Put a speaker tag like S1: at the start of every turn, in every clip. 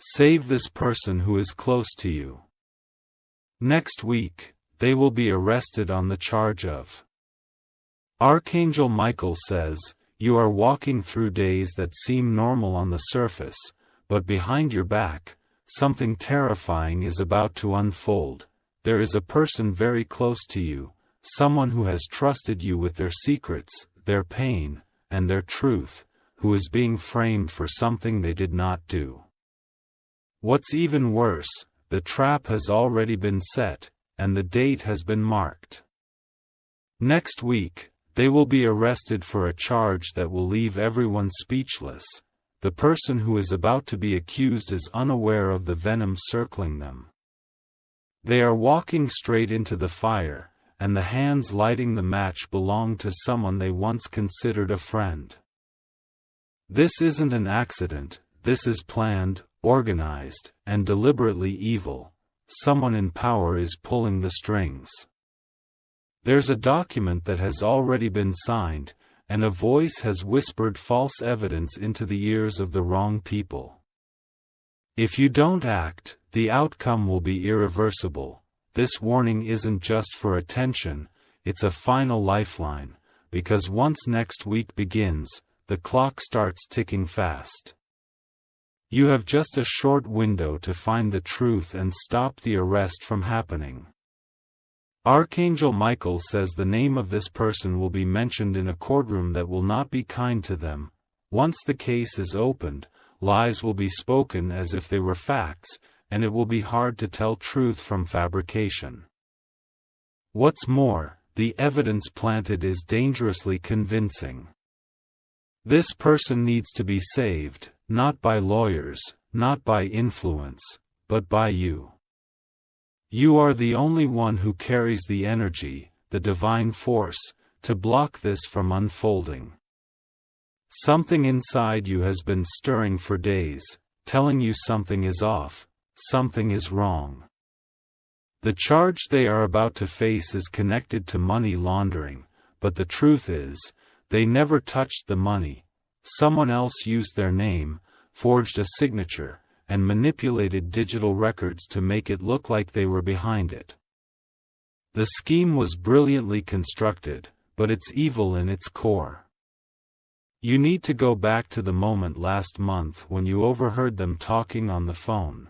S1: Save this person who is close to you. Next week, they will be arrested on the charge of. Archangel Michael says, you are walking through days that seem normal on the surface, but behind your back, something terrifying is about to unfold. There is a person very close to you, someone who has trusted you with their secrets, their pain, and their truth, who is being framed for something they did not do. What's even worse, the trap has already been set, and the date has been marked. Next week, they will be arrested for a charge that will leave everyone speechless. The person who is about to be accused is unaware of the venom circling them. They are walking straight into the fire, and the hands lighting the match belong to someone they once considered a friend. This isn't an accident, this is planned, organized, and deliberately evil. Someone in power is pulling the strings. There's a document that has already been signed, and a voice has whispered false evidence into the ears of the wrong people. If you don't act, the outcome will be irreversible. This warning isn't just for attention, it's a final lifeline, because once next week begins, the clock starts ticking fast. You have just a short window to find the truth and stop the arrest from happening. Archangel Michael says the name of this person will be mentioned in a courtroom that will not be kind to them. Once the case is opened, lies will be spoken as if they were facts, and it will be hard to tell truth from fabrication. What's more, the evidence planted is dangerously convincing. This person needs to be saved, not by lawyers, not by influence, but by you. You are the only one who carries the energy, the divine force, to block this from unfolding. Something inside you has been stirring for days, telling you something is off, something is wrong. The charge they are about to face is connected to money laundering, but the truth is, they never touched the money. Someone else used their name, forged a signature, and manipulated digital records to make it look like they were behind it. The scheme was brilliantly constructed, but it's evil in its core. You need to go back to the moment last month when you overheard them talking on the phone.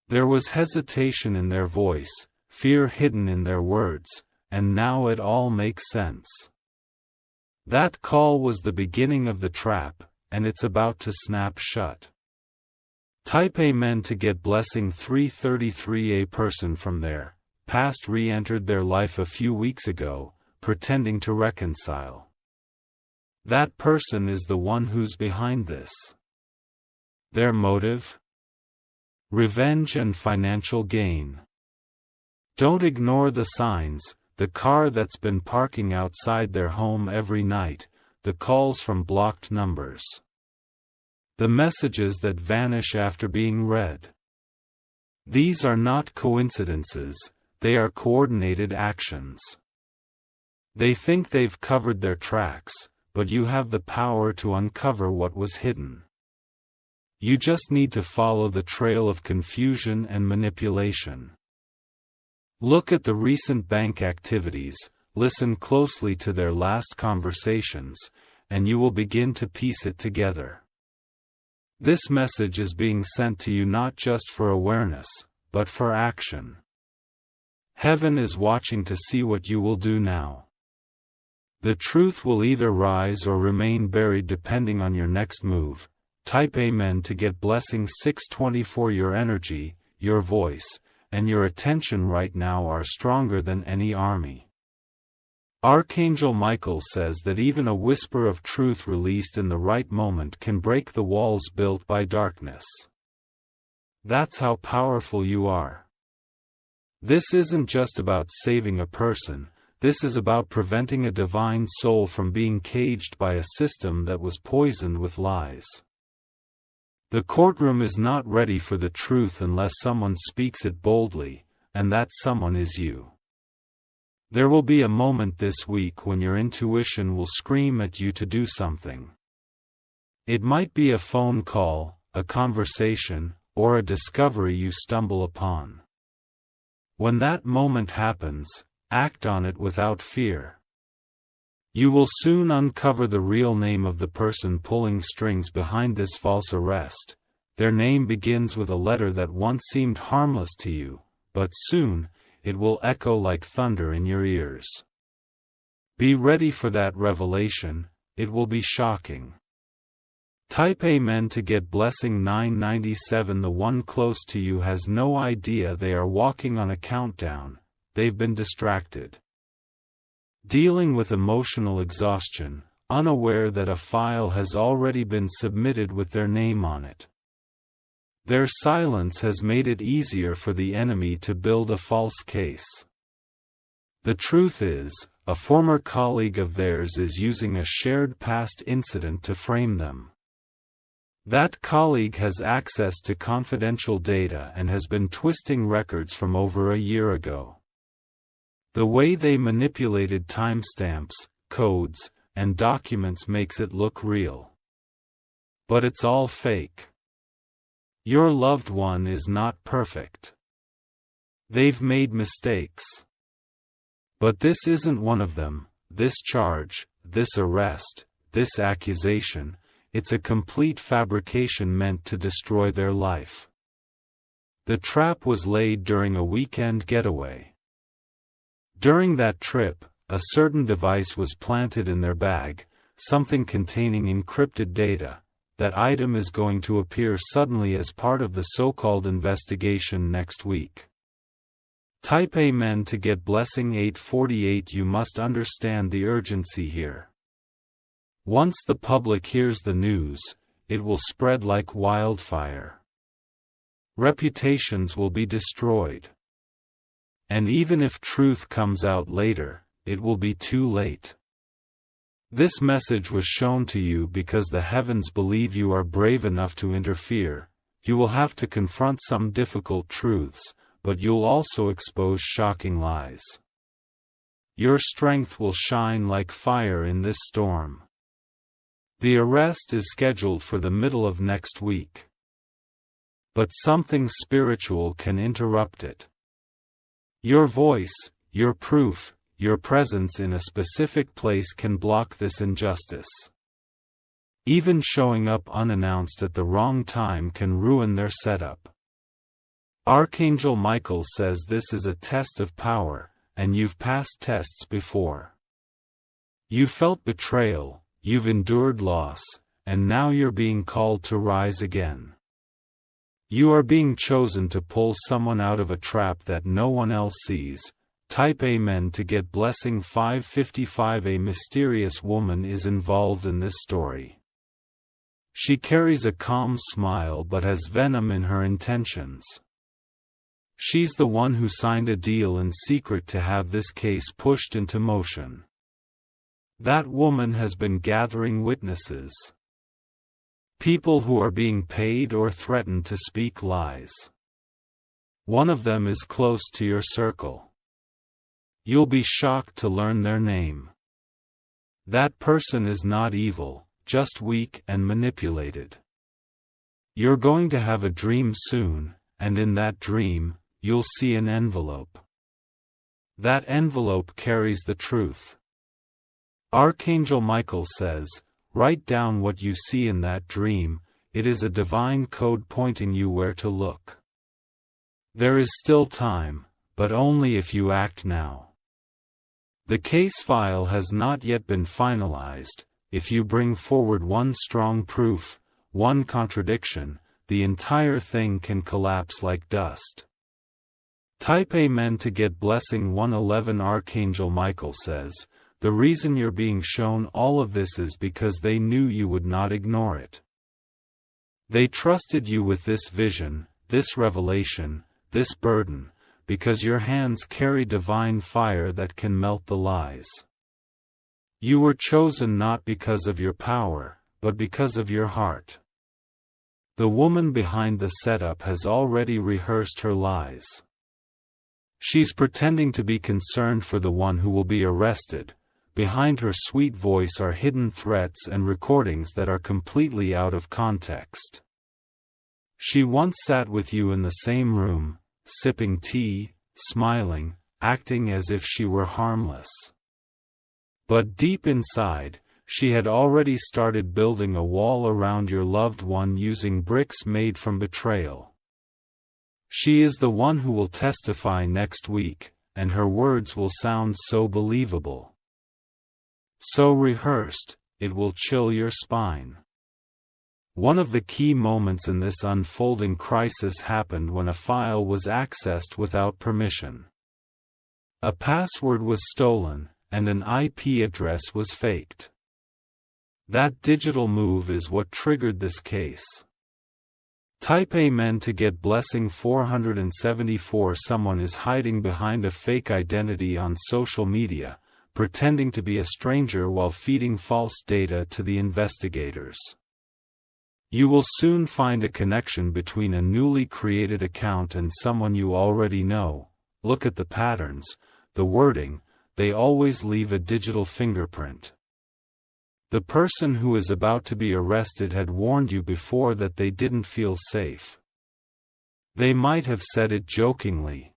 S1: There was hesitation in their voice, fear hidden in their words, and now it all makes sense. That call was the beginning of the trap, and it's about to snap shut. Type Amen to get blessing 333. A person from their past re-entered their life a few weeks ago, pretending to reconcile. That person is the one who's behind this. Their motive? Revenge and financial gain. Don't ignore the signs, the car that's been parking outside their home every night, the calls from blocked numbers. The messages that vanish after being read. These are not coincidences, they are coordinated actions. They think they've covered their tracks, but you have the power to uncover what was hidden. You just need to follow the trail of confusion and manipulation. Look at the recent bank activities, listen closely to their last conversations, and you will begin to piece it together. This message is being sent to you not just for awareness, but for action. Heaven is watching to see what you will do now. The truth will either rise or remain buried depending on your next move. Type Amen to get blessing 624. Your energy, your voice, and your attention right now are stronger than any army. Archangel Michael says that even a whisper of truth released in the right moment can break the walls built by darkness. That's how powerful you are. This isn't just about saving a person, this is about preventing a divine soul from being caged by a system that was poisoned with lies. The courtroom is not ready for the truth unless someone speaks it boldly, and that someone is you. There will be a moment this week when your intuition will scream at you to do something. It might be a phone call, a conversation, or a discovery you stumble upon. When that moment happens, act on it without fear. You will soon uncover the real name of the person pulling strings behind this false arrest. Their name begins with a letter that once seemed harmless to you, but soon, it will echo like thunder in your ears. Be ready for that revelation, it will be shocking. Type Amen to get blessing 997. The one close to you has no idea they are walking on a countdown, they've been distracted. Dealing with emotional exhaustion, unaware that a file has already been submitted with their name on it. Their silence has made it easier for the enemy to build a false case. The truth is, a former colleague of theirs is using a shared past incident to frame them. That colleague has access to confidential data and has been twisting records from over a year ago. The way they manipulated timestamps, codes, and documents makes it look real. But it's all fake. Your loved one is not perfect. They've made mistakes. But this isn't one of them. This charge, this arrest, this accusation, it's a complete fabrication meant to destroy their life. The trap was laid during a weekend getaway. During that trip, a certain device was planted in their bag, something containing encrypted data. That item is going to appear suddenly as part of the so-called investigation next week. Type Amen to get blessing 848. You must understand the urgency here. Once the public hears the news, it will spread like wildfire. Reputations will be destroyed. And even if truth comes out later, it will be too late. This message was shown to you because the heavens believe you are brave enough to interfere. You will have to confront some difficult truths, but you'll also expose shocking lies. Your strength will shine like fire in this storm. The arrest is scheduled for the middle of next week. But something spiritual can interrupt it. Your voice, your proof, your presence in a specific place can block this injustice. Even showing up unannounced at the wrong time can ruin their setup. Archangel Michael says this is a test of power, and you've passed tests before. You felt betrayal, you've endured loss, and now you're being called to rise again. You are being chosen to pull someone out of a trap that no one else sees. Type Amen to get blessing 555. A mysterious woman is involved in this story. She carries a calm smile but has venom in her intentions. She's the one who signed a deal in secret to have this case pushed into motion. That woman has been gathering witnesses. People who are being paid or threatened to speak lies. One of them is close to your circle. You'll be shocked to learn their name. That person is not evil, just weak and manipulated. You're going to have a dream soon, and in that dream, you'll see an envelope. That envelope carries the truth. Archangel Michael says, write down what you see in that dream. It is a divine code pointing you where to look. There is still time, but only if you act now. The case file has not yet been finalized. If you bring forward one strong proof, one contradiction, the entire thing can collapse like dust. Type Amen to get blessing 111. Archangel Michael says, the reason you're being shown all of this is because they knew you would not ignore it. They trusted you with this vision, this revelation, this burden, because your hands carry divine fire that can melt the lies. You were chosen not because of your power, but because of your heart. The woman behind the setup has already rehearsed her lies. She's pretending to be concerned for the one who will be arrested. Behind her sweet voice are hidden threats and recordings that are completely out of context. She once sat with you in the same room, sipping tea, smiling, acting as if she were harmless. But deep inside, she had already started building a wall around your loved one using bricks made from betrayal. She is the one who will testify next week, and her words will sound so believable, so rehearsed, it will chill your spine. One of the key moments in this unfolding crisis happened when a file was accessed without permission. A password was stolen, and an IP address was faked. That digital move is what triggered this case. Type Amen to get blessing 474. Someone is hiding behind a fake identity on social media, pretending to be a stranger while feeding false data to the investigators. You will soon find a connection between a newly created account and someone you already know. Look at the patterns, the wording, they always leave a digital fingerprint. The person who is about to be arrested had warned you before that they didn't feel safe. They might have said it jokingly,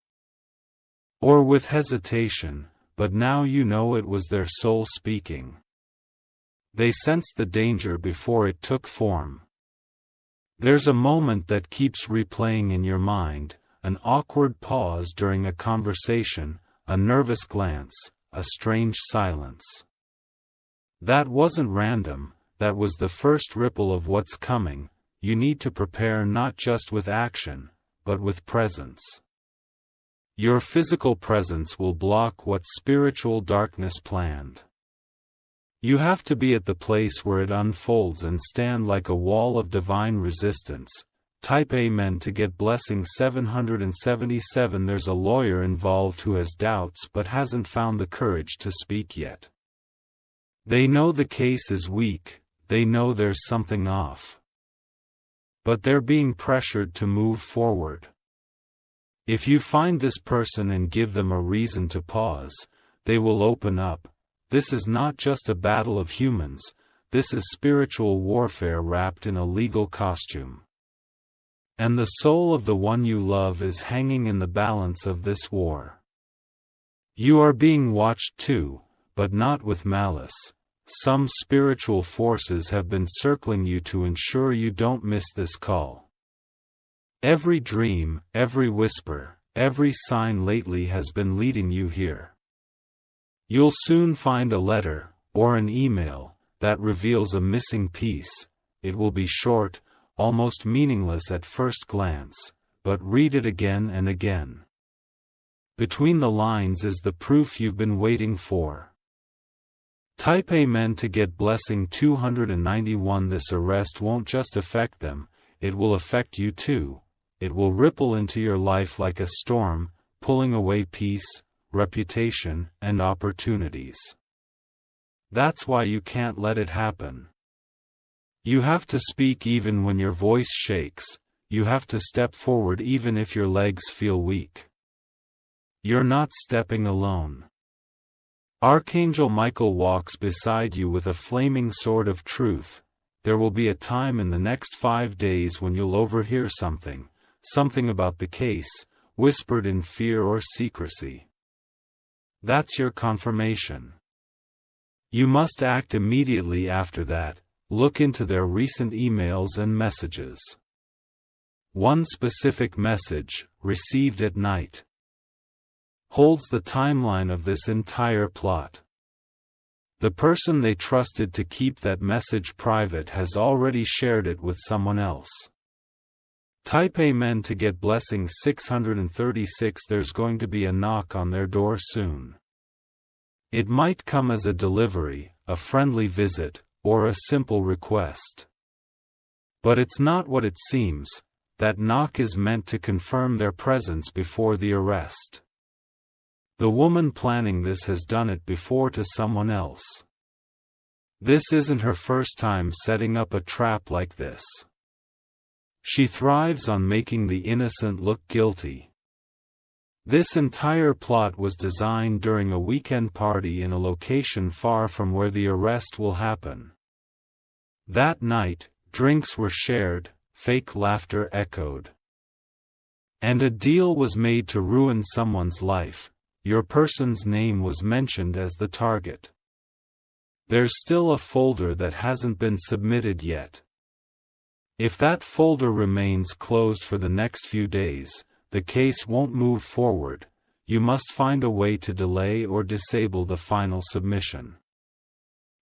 S1: or with hesitation, but now you know it was their soul speaking. They sensed the danger before it took form. There's a moment that keeps replaying in your mind, an awkward pause during a conversation, a nervous glance, a strange silence. That wasn't random, that was the first ripple of what's coming. You need to prepare not just with action, but with presence. Your physical presence will block what spiritual darkness planned. You have to be at the place where it unfolds and stand like a wall of divine resistance. Type Amen to get blessing 777. There's a lawyer involved who has doubts but hasn't found the courage to speak yet. They know the case is weak, they know there's something off. But they're being pressured to move forward. If you find this person and give them a reason to pause, they will open up. This is not just a battle of humans, this is spiritual warfare wrapped in a legal costume. And the soul of the one you love is hanging in the balance of this war. You are being watched too, but not with malice. Some spiritual forces have been circling you to ensure you don't miss this call. Every dream, every whisper, every sign lately has been leading you here. You'll soon find a letter, or an email, that reveals a missing piece. It will be short, almost meaningless at first glance, but read it again and again. Between the lines is the proof you've been waiting for. Type Amen to get blessing 291. This arrest won't just affect them, it will affect you too. It will ripple into your life like a storm, pulling away peace, reputation, and opportunities. That's why you can't let it happen. You have to speak even when your voice shakes, you have to step forward even if your legs feel weak. You're not stepping alone. Archangel Michael walks beside you with a flaming sword of truth. There will be a time in the next 5 days when you'll overhear something about the case, whispered in fear or secrecy. That's your confirmation. You must act immediately after that. Look into their recent emails and messages. One specific message, received at night, holds the timeline of this entire plot. The person they trusted to keep that message private has already shared it with someone else. Type Amen to get blessing 636. There's going to be a knock on their door soon. It might come as a delivery, a friendly visit, or a simple request. But it's not what it seems. That knock is meant to confirm their presence before the arrest. The woman planning this has done it before to someone else. This isn't her first time setting up a trap like this. She thrives on making the innocent look guilty. This entire plot was designed during a weekend party in a location far from where the arrest will happen. That night, drinks were shared, fake laughter echoed. And a deal was made to ruin someone's life. Your person's name was mentioned as the target. There's still a folder that hasn't been submitted yet. If that folder remains closed for the next few days, the case won't move forward. You must find a way to delay or disable the final submission.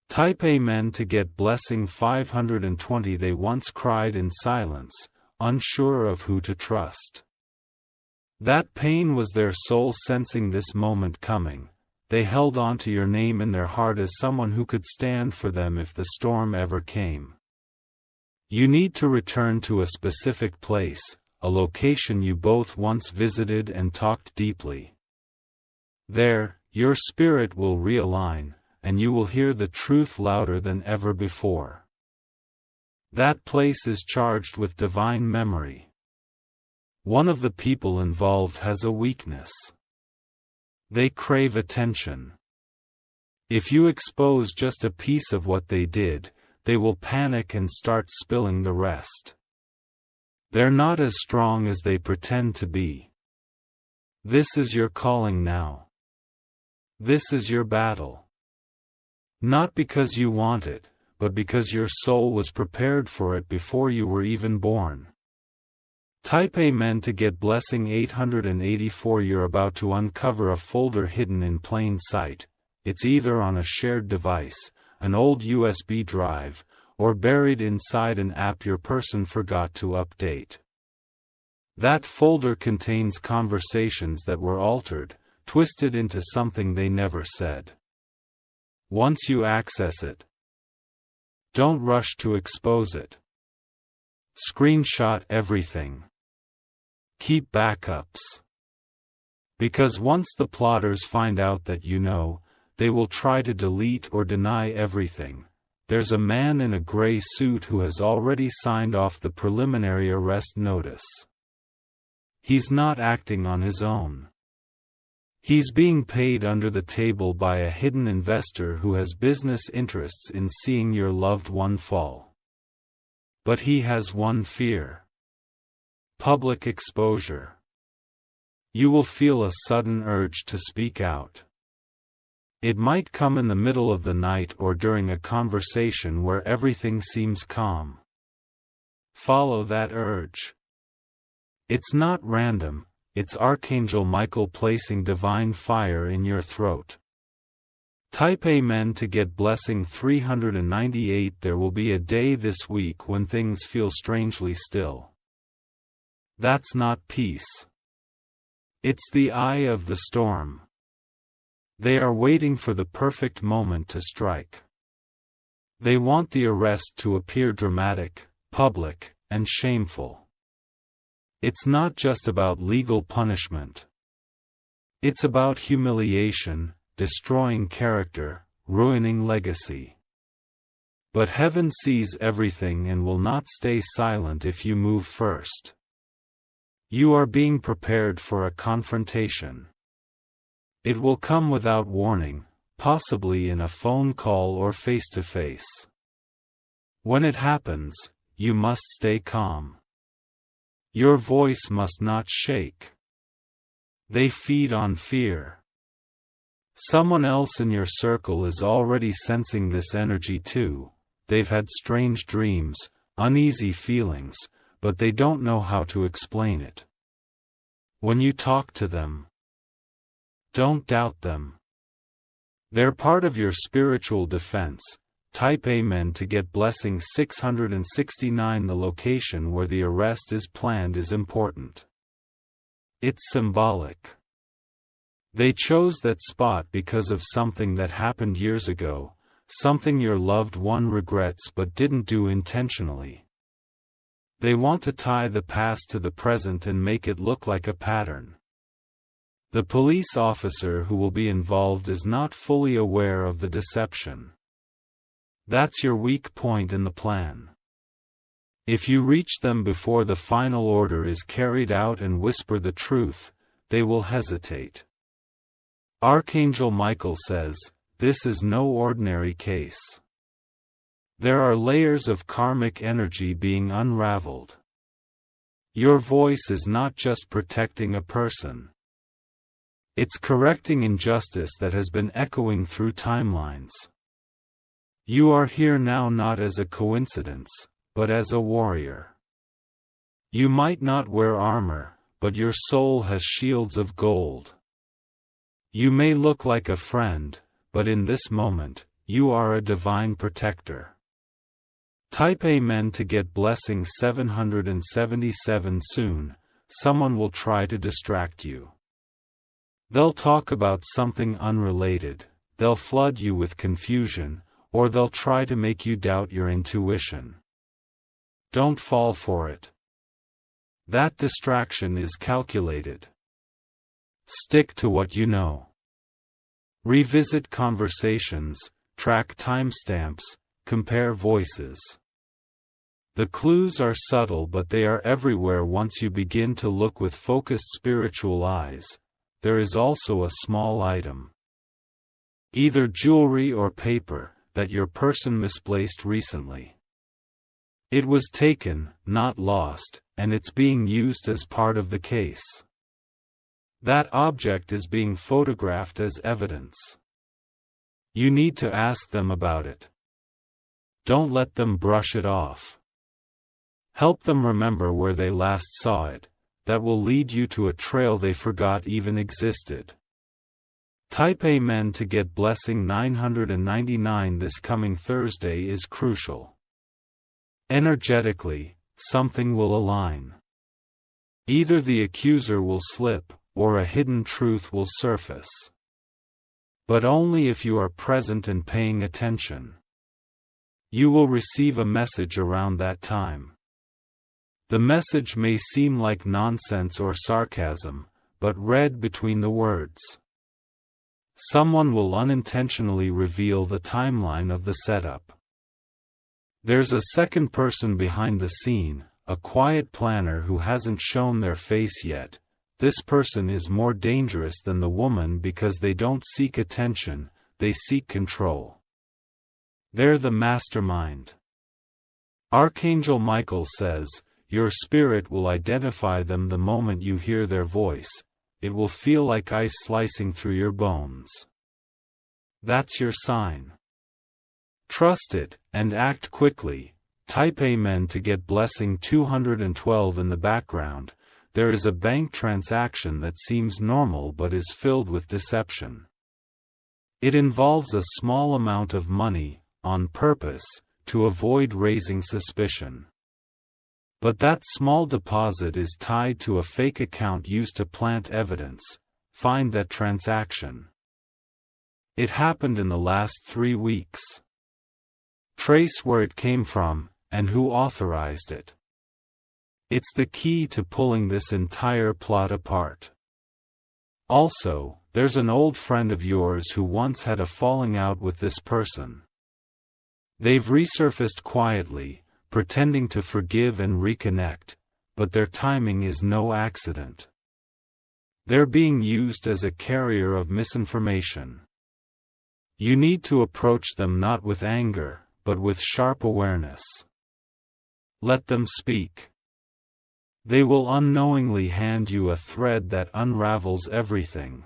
S1: Type Amen to get blessing 520. They once cried in silence, unsure of who to trust. That pain was their soul sensing this moment coming. They held on to your name in their heart as someone who could stand for them if the storm ever came. You need to return to a specific place, a location you both once visited and talked deeply. There, your spirit will realign, and you will hear the truth louder than ever before. That place is charged with divine memory. One of the people involved has a weakness. They crave attention. If you expose just a piece of what they did, they will panic and start spilling the rest. They're not as strong as they pretend to be. This is your calling now. This is your battle. Not because you want it, but because your soul was prepared for it before you were even born. Type Amen to get blessing 884. You're about to uncover a folder hidden in plain sight. It's either on a shared device, an old USB drive, or buried inside an app your person forgot to update. That folder contains conversations that were altered, twisted into something they never said. Once you access it, don't rush to expose it. Screenshot everything. Keep backups. Because once the plotters find out that you know, they will try to delete or deny everything. There's a man in a gray suit who has already signed off the preliminary arrest notice. He's not acting on his own. He's being paid under the table by a hidden investor who has business interests in seeing your loved one fall. But he has one fear: public exposure. You will feel a sudden urge to speak out. It might come in the middle of the night or during a conversation where everything seems calm. Follow that urge. It's not random, it's Archangel Michael placing divine fire in your throat. Type Amen to get blessing 398. There will be a day this week when things feel strangely still. That's not peace. It's the eye of the storm. They are waiting for the perfect moment to strike. They want the arrest to appear dramatic, public, and shameful. It's not just about legal punishment. It's about humiliation, destroying character, ruining legacy. But heaven sees everything and will not stay silent if you move first. You are being prepared for a confrontation. It will come without warning, possibly in a phone call or face-to-face. When it happens, you must stay calm. Your voice must not shake. They feed on fear. Someone else in your circle is already sensing this energy too. They've had strange dreams, uneasy feelings, but they don't know how to explain it. When you talk to them, don't doubt them. They're part of your spiritual defense. Type Amen to get blessing 669. The location where the arrest is planned is important. It's symbolic. They chose that spot because of something that happened years ago, something your loved one regrets but didn't do intentionally. They want to tie the past to the present and make it look like a pattern. The police officer who will be involved is not fully aware of the deception. That's your weak point in the plan. If you reach them before the final order is carried out and whisper the truth, they will hesitate. Archangel Michael says, this is no ordinary case. There are layers of karmic energy being unraveled. Your voice is not just protecting a person. It's correcting injustice that has been echoing through timelines. You are here now not as a coincidence, but as a warrior. You might not wear armor, but your soul has shields of gold. You may look like a friend, but in this moment, you are a divine protector. Type Amen to get blessing 777 soon. Someone will try to distract you. They'll talk about something unrelated, they'll flood you with confusion, or they'll try to make you doubt your intuition. Don't fall for it. That distraction is calculated. Stick to what you know. Revisit conversations, track timestamps, compare voices. The clues are subtle, but they are everywhere once you begin to look with focused spiritual eyes. There is also a small item, either jewelry or paper, that your person misplaced recently. It was taken, not lost, and it's being used as part of the case. That object is being photographed as evidence. You need to ask them about it. Don't let them brush it off. Help them remember where they last saw it. That will lead you to a trail they forgot even existed. Type Amen to get blessing 999 this coming Thursday is crucial. Energetically, something will align. Either the accuser will slip, or a hidden truth will surface. But only if you are present and paying attention. You will receive a message around that time. The message may seem like nonsense or sarcasm, but read between the words. Someone will unintentionally reveal the timeline of the setup. There's a second person behind the scene, a quiet planner who hasn't shown their face yet. This person is more dangerous than the woman because they don't seek attention, they seek control. They're the mastermind. Archangel Michael says, your spirit will identify them the moment you hear their voice. It will feel like ice slicing through your bones. That's your sign. Trust it, and act quickly. Type Amen to get blessing 212 in the background. There is a bank transaction that seems normal but is filled with deception. It involves a small amount of money, on purpose, to avoid raising suspicion. But that small deposit is tied to a fake account used to plant evidence. Find that transaction. It happened in the last 3 weeks. Trace where it came from, and who authorized it. It's the key to pulling this entire plot apart. Also, there's an old friend of yours who once had a falling out with this person. They've resurfaced quietly, pretending to forgive and reconnect, but their timing is no accident. They're being used as a carrier of misinformation. You need to approach them not with anger, but with sharp awareness. Let them speak. They will unknowingly hand you a thread that unravels everything.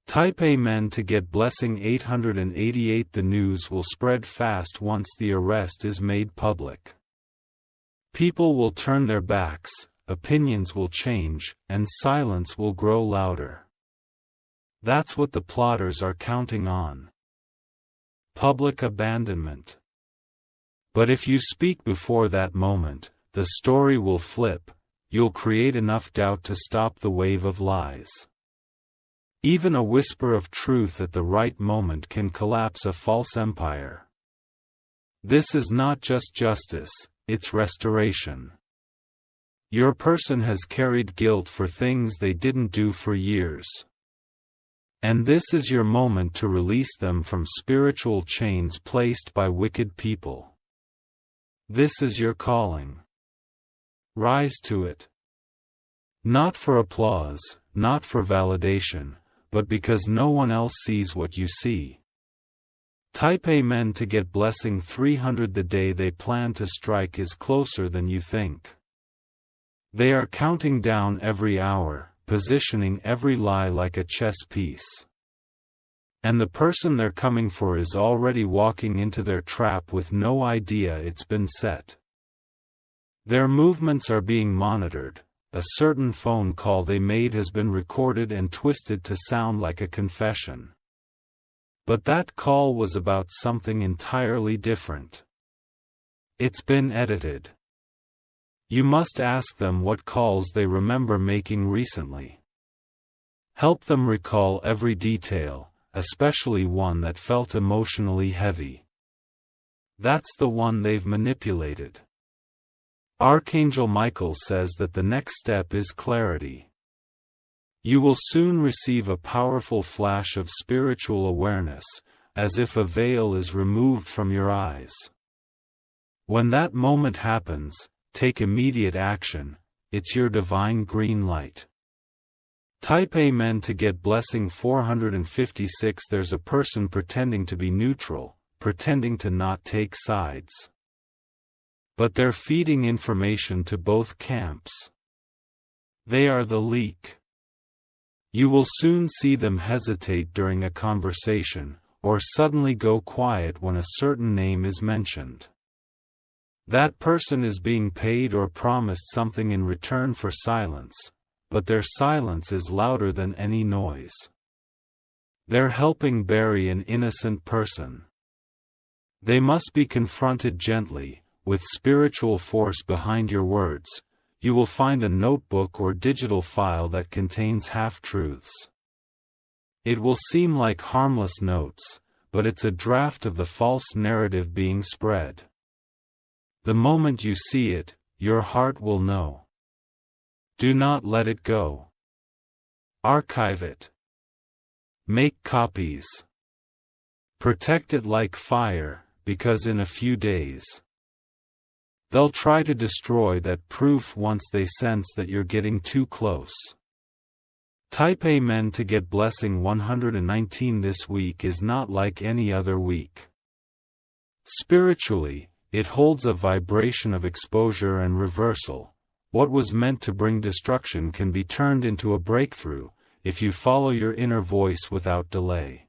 S1: Type Amen to get blessing 888. The news will spread fast once the arrest is made public. People will turn their backs, opinions will change, and silence will grow louder. That's what the plotters are counting on. Public abandonment. But if you speak before that moment, the story will flip. You'll create enough doubt to stop the wave of lies. Even a whisper of truth at the right moment can collapse a false empire. This is not just justice, it's restoration. Your person has carried guilt for things they didn't do for years. And this is your moment to release them from spiritual chains placed by wicked people. This is your calling. Rise to it. Not for applause, not for validation, but because no one else sees what you see. Type Amen to get blessing 300. The day they plan to strike is closer than you think. They are counting down every hour, positioning every lie like a chess piece. And the person they're coming for is already walking into their trap with no idea it's been set. Their movements are being monitored. A certain phone call they made has been recorded and twisted to sound like a confession. But that call was about something entirely different. It's been edited. You must ask them what calls they remember making recently. Help them recall every detail, especially one that felt emotionally heavy. That's the one they've manipulated. Archangel Michael says that the next step is clarity. You will soon receive a powerful flash of spiritual awareness, as if a veil is removed from your eyes. When that moment happens, take immediate action. It's your divine green light. Type Amen to get blessing 456. There's a person pretending to be neutral, pretending to not take sides. But they're feeding information to both camps. They are the leak. You will soon see them hesitate during a conversation, or suddenly go quiet when a certain name is mentioned. That person is being paid or promised something in return for silence, but their silence is louder than any noise. They're helping bury an innocent person. They must be confronted gently. With spiritual force behind your words, you will find a notebook or digital file that contains half-truths. It will seem like harmless notes, but it's a draft of the false narrative being spread. The moment you see it, your heart will know. Do not let it go. Archive it. Make copies. Protect it like fire, because in a few days, they'll try to destroy that proof once they sense that you're getting too close. Type Amen to get blessing 119. This week is not like any other week. Spiritually, it holds a vibration of exposure and reversal. What was meant to bring destruction can be turned into a breakthrough, if you follow your inner voice without delay.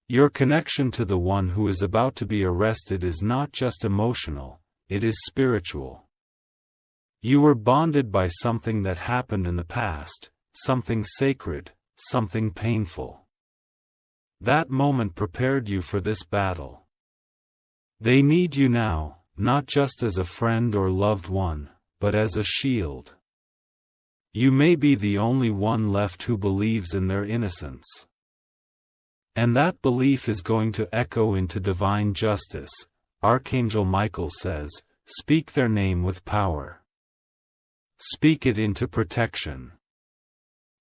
S1: Your connection to the one who is about to be arrested is not just emotional. It is spiritual. You were bonded by something that happened in the past, something sacred, something painful. That moment prepared you for this battle. They need you now, not just as a friend or loved one, but as a shield. You may be the only one left who believes in their innocence. And that belief is going to echo into divine justice. Archangel Michael says, speak their name with power. Speak it into protection.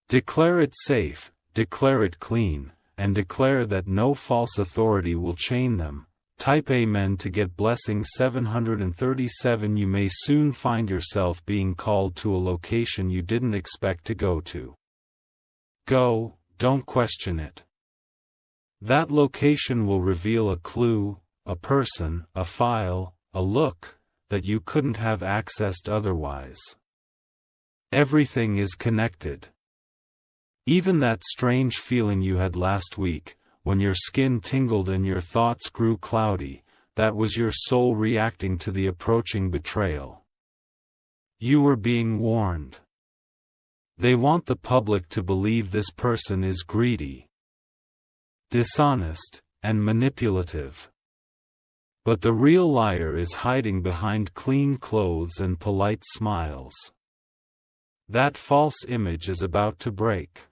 S1: Declare it safe, declare it clean, and declare that no false authority will chain them. Type Amen to get blessing 737. You may soon find yourself being called to a location you didn't expect to go to. Go, don't question it. That location will reveal a clue, a person, a file, a look, that you couldn't have accessed otherwise. Everything is connected. Even that strange feeling you had last week, when your skin tingled and your thoughts grew cloudy, that was your soul reacting to the approaching betrayal. You were being warned. They want the public to believe this person is greedy, dishonest, and manipulative. But the real liar is hiding behind clean clothes and polite smiles. That false image is about to break.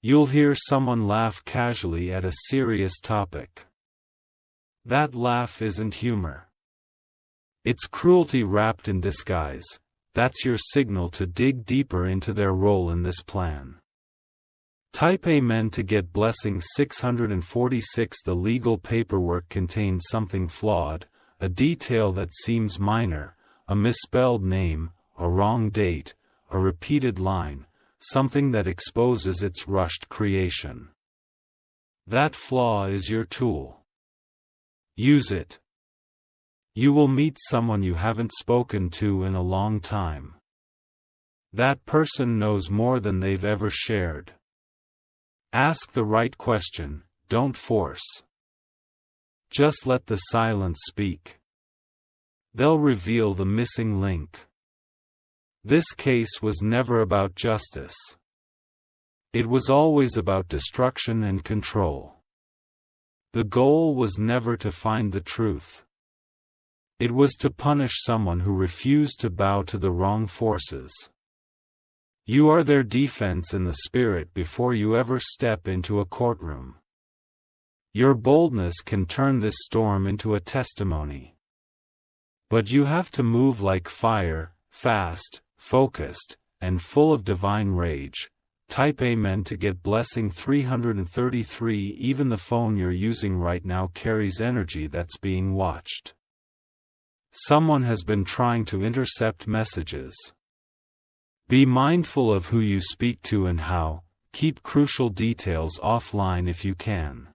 S1: You'll hear someone laugh casually at a serious topic. That laugh isn't humor. It's cruelty wrapped in disguise. That's your signal to dig deeper into their role in this plan. Type Amen to get blessing 646. The legal paperwork contains something flawed, a detail that seems minor, a misspelled name, a wrong date, a repeated line, something that exposes its rushed creation. That flaw is your tool. Use it. You will meet someone you haven't spoken to in a long time. That person knows more than they've ever shared. Ask the right question, don't force. Just let the silence speak. They'll reveal the missing link. This case was never about justice. It was always about destruction and control. The goal was never to find the truth. It was to punish someone who refused to bow to the wrong forces. You are their defense in the spirit before you ever step into a courtroom. Your boldness can turn this storm into a testimony. But you have to move like fire, fast, focused, and full of divine rage. Type Amen to get blessing 333. Even the phone you're using right now carries energy that's being watched. Someone has been trying to intercept messages. Be mindful of who you speak to and how. Keep crucial details offline if you can.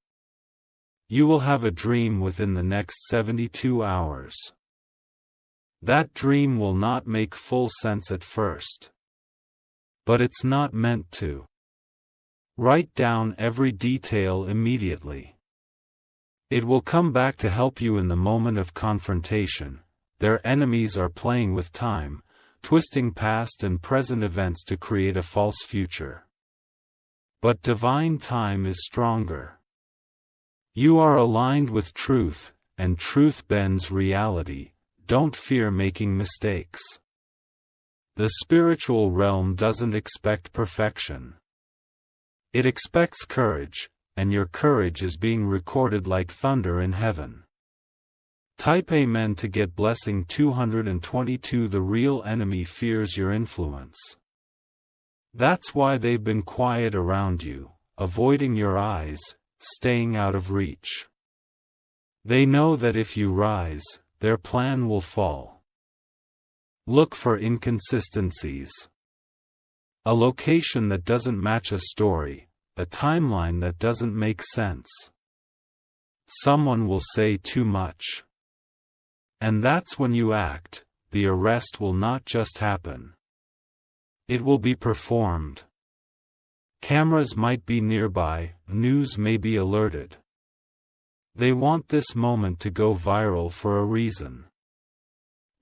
S1: You will have a dream within the next 72 hours. That dream will not make full sense at first. But it's not meant to. Write down every detail immediately. It will come back to help you in the moment of confrontation. Their enemies are playing with time, twisting past and present events to create a false future. But divine time is stronger. You are aligned with truth, and truth bends reality. Don't fear making mistakes. The spiritual realm doesn't expect perfection. It expects courage, and your courage is being recorded like thunder in heaven. Type Amen to get blessing 222. The real enemy fears your influence. That's why they've been quiet around you, avoiding your eyes, staying out of reach. They know that if you rise, their plan will fall. Look for inconsistencies. A location that doesn't match a story, a timeline that doesn't make sense. Someone will say too much. And that's when you act. The arrest will not just happen. It will be performed. Cameras might be nearby, news may be alerted. They want this moment to go viral for a reason.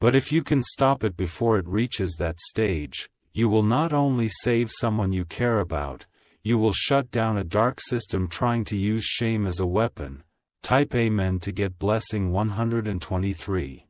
S1: But if you can stop it before it reaches that stage, you will not only save someone you care about, you will shut down a dark system trying to use shame as a weapon. Type Amen to get blessing 123.